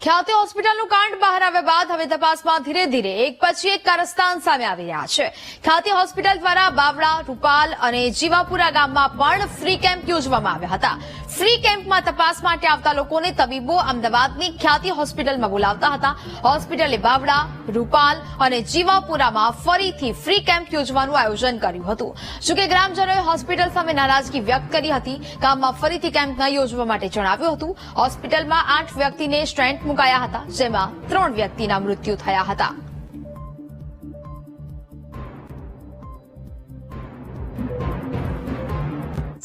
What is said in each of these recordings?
ખ્યાતિ હોસ્પિટલનું કાંડ બહાર આવ્યા બાદ હવે તપાસમાં ધીરે ધીરે એક પછી એક કારસ્તાન સામે આવી રહ્યા છે। ખ્યાતિ હોસ્પિટલ દ્વારા બાવળા, રૂપાલ અને જીવાપુરા ગામમાં પણ ફ્રી કેમ્પ યોજવામાં આવ્યા હતા। ફ્રી કેમ્પમાં તપાસ માટે આવતા લોકોને તબીબો અમદાવાદની ખ્યાતિ હોસ્પિટલમાં બોલાવતા હતા। હોસ્પિટલે બાવળા, રૂપાલ અને જીવાપુરામાં ફરીથી ફ્રી કેમ્પ યોજવાનું આયોજન કર્યું હતું। જોકે ગ્રામજનોએ હોસ્પિટલ સામે નારાજગી વ્યક્ત કરી હતી। ગામમાં ફરીથી કેમ્પ ન યોજવા માટે જણાવ્યું હતું। હોસ્પિટલમાં 8 વ્યક્તિને સ્ટેન્ટ મુકાયા હતા, જેમાં 3 વ્યક્તિના મૃત્યુ થયા હતા।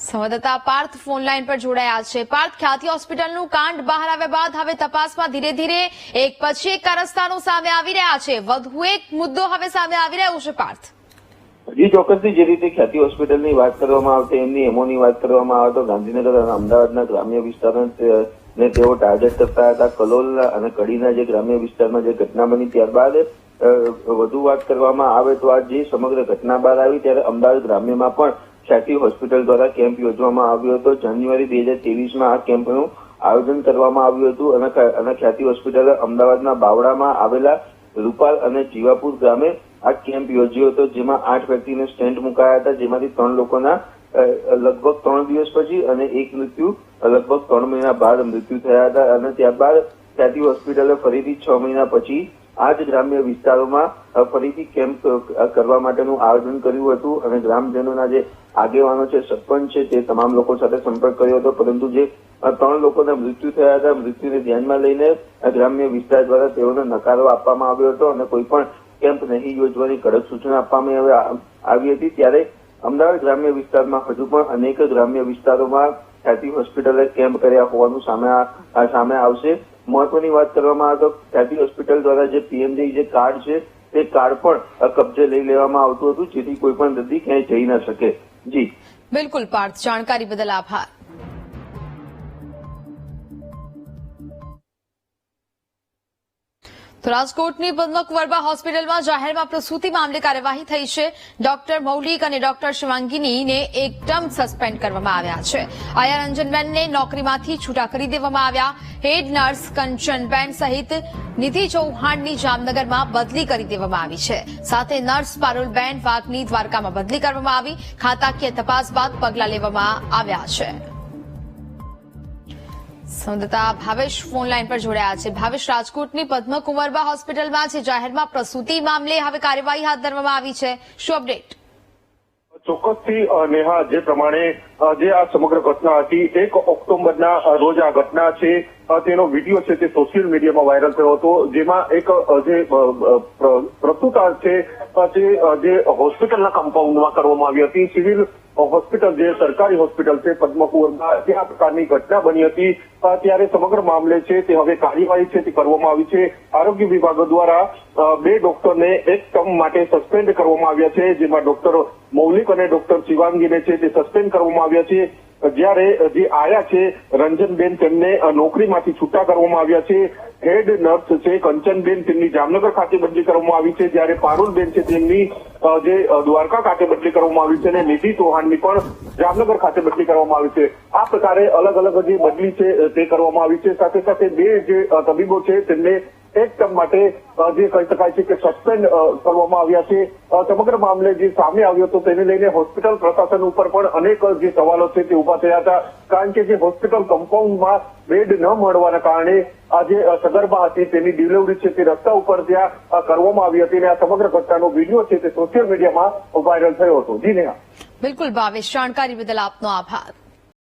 સંવાદદાતા પાર્થ ફોનલાઈન પર જોડાયા છે। પાર્થ, ખ્યાતિ હોસ્પિટલનું કાંડ બહાર આવ્યા બાદ હવે તપાસમાં ધીરે ધીરે એક પછી એક કારસ્તાનો સામે આવી રહ્યા છે। વધુ એક મુદ્દો હવે સામે આવી રહ્યો છે। પાર્થ, જી ચોક્કસથી જે રીતે ખ્યાતિ હોસ્પિટલની વાત કરવામાં આવે એમની એમઓની વાત કરવામાં આવે તો ગાંધીનગર અને અમદાવાદના ગ્રામ્ય વિસ્તારને તેઓ ટાર્ગેટ કરતા હતા। કલોલ અને કડીના જે ગ્રામ્ય વિસ્તારમાં જે ઘટના બની ત્યારબાદ વધુ વાત કરવામાં આવે તો આ જે સમગ્ર ઘટના બહાર આવી ત્યારે અમદાવાદ ગ્રામ્યમાં પણ ખ્યાતિ હોસ્પિટલ દ્વારા કેમ્પ યોજવામાં આવ્યો હતો। જાન્યુઆરી 2023માં આ કેમ્પનું આયોજન કરવામાં આવ્યું હતું અને ખ્યાતિ હોસ્પિટલ અમદાવાદના બાવળામાં આવેલા રૂપાલ અને જીવાપુર ગામે આ કેમ્પ યોજ્યો હતો, જેમાં 8 વ્યક્તિને સ્ટેન્ટ મુકાયા હતા, જેમાંથી 3 લોકોના લગભગ 3 દિવસ પછી અને એક મૃત્યુ લગભગ 3 મહિના બાદ મૃત્યુ થયા હતા। અને ત્યારબાદ ખ્યાતિ હોસ્પિટલે ફરીથી 6 મહિના પછી આ જ ગ્રામ્ય વિસ્તારોમાં ફરીથી કેમ્પ કરવા માટેનું આયોજન કર્યું હતું અને ગ્રામજનોના જે આગેવાનો છે, સરપંચ છે, તે તમામ લોકો સાથે સંપર્ક કર્યો હતો, પરંતુ જે 3 લોકોના મૃત્યુ થયા હતા, મૃત્યુને ધ્યાનમાં લઈને ગ્રામ્ય વિસ્તાર દ્વારા તેઓને નકારો આપવામાં આવ્યો હતો અને કોઈ પણ કેમ્પ નહીં યોજવાની કડક સૂચના આપવામાં આવી હતી। ત્યારે અમદાવાદ ગ્રામ્ય વિસ્તારમાં હજુ પણ અનેક ગ્રામ્ય વિસ્તારોમાં ખ્યાતિ હોસ્પિટલે કેમ્પ કર્યા હોવાનું સામે આવશે। મહત્વની વાત કરવામાં આવે તો ખ્યાતિ હોસ્પિટલ દ્વારા જે પીએમજે જે કાર્ડ છે તે કાર્ડ પણ કબજે લઈ લેવામાં આવતું હતું, જેથી કોઈ પણ દર્દી ક્યાંય જઈ ન શકે। જી બિલકુલ પાર્થ, જાણકારી બદલ આભાર। તો રાજકોટની પદ્મકુંવરબા હોસ્પિટલમાં જાહેરમાં પ્રસૂતિ મામલે કાર્યવાહી થઈ છે। ડોક્ટર મૌલિક અને ડોક્ટર શિવાંગીનીને એક ટર્મ સસ્પેન્ડ કરવામાં આવ્યા છે। આયા રંજનબેનને નોકરીમાંથી છૂટા કરી દેવામાં આવ્યા। હેડ નર્સ કંચનબેન સહિત નિધિ ચૌહાણની જામનગરમાં બદલી કરી દેવામાં આવી છે। સાથે નર્સ પારુલબેન વાઘની દ્વારકામાં બદલી કરવામાં આવી। ખાતાકીય તપાસ બાદ પગલાં લેવામાં આવ્યા છે। સંવાદદાતા ભાવેશ ફોનલાઈન પર જોડાયા છે। ભાવેશ, રાજકોટની પદ્મકુંવરબા હોસ્પિટલમાં છે જાહેરમાં પ્રસૂતિ મામલે હવે કાર્યવાહી હાથ ધરવામાં આવી છે, શું અપડેટ? ચોક્કસથી નેહા, જે પ્રમાણે જે આ સમગ્ર ઘટના હતી 1 ઓક્ટોબરના રોજ આ ઘટના છે તેનો વિડીયો છે તે સોશિયલ મીડિયામાં વાયરલ થયો હતો, જેમાં એક જે પ્રસૂતા છે જે હોસ્પિટલના કમ્પાઉન્ડમાં કરવામાં આવી હતી। સિવિલ હોસ્પિટલ જે સરકારી હોસ્પિટલ છે પદ્મકુંવરબા, ત્યાં પ્રકારની ઘટના બની હતી। ત્યારે સમગ્ર મામલે છે તે હવે કાર્યવાહી છે તે કરવામાં આવી છે। આરોગ્ય વિભાગ દ્વારા 2 ડોક્ટરને એક ટર્મ માટે સસ્પેન્ડ કરવામાં આવ્યા છે, જેમાં ડોક્ટર મૌલિક અને ડોક્ટર શિવાંગીને છે તે સસ્પેન્ડ કરવામાં આવ્યા છે। જ્યારે જે આયા છે રંજનબેન, તેમને નોકરીમાંથી છૂટા કરવામાં આવ્યા છે। હેડ નર્સ છે કંચનબેન, તેમની જામનગર ખાતે બદલી કરવામાં આવી છે, જ્યારે પારુલબેન છે તેમની જે દ્વારકા ખાતે બદલી કરવામાં આવી છે અને નિધિ ચૌહાણની પણ જામનગર ખાતે બદલી કરવામાં આવી છે। આ પ્રકારે અલગ અલગ જે બદલી છે તે કરવામાં આવી છે। સાથે સાથે 2 જે તબીબો છે તેમને એક ટર્મ માટે જે કહી શકાય છે કે સસ્પેન્ડ કરવામાં આવ્યા છે। સમગ્ર મામલે જે સામે આવ્યો હતો તેને લઈને હોસ્પિટલ પ્રશાસન ઉપર પણ અનેક જે સવાલો છે તે ઉભા થયા હતા, કારણ કે જે હોસ્પિટલ કમ્પાઉન્ડમાં બેડ ન મળવાના કારણે આ જે સગર્ભા હતી તેની ડિલિવરી છે તે રસ્તા ઉપર ત્યાં કરવામાં આવી હતી અને આ સમગ્ર ઘટનાનો વિડીયો છે તે સોશિયલ મીડિયામાં વાયરલ થયો હતો। જી નેહા। બિલકુલ ભાવેશ, જાણકારી બદલ આપનો આભાર।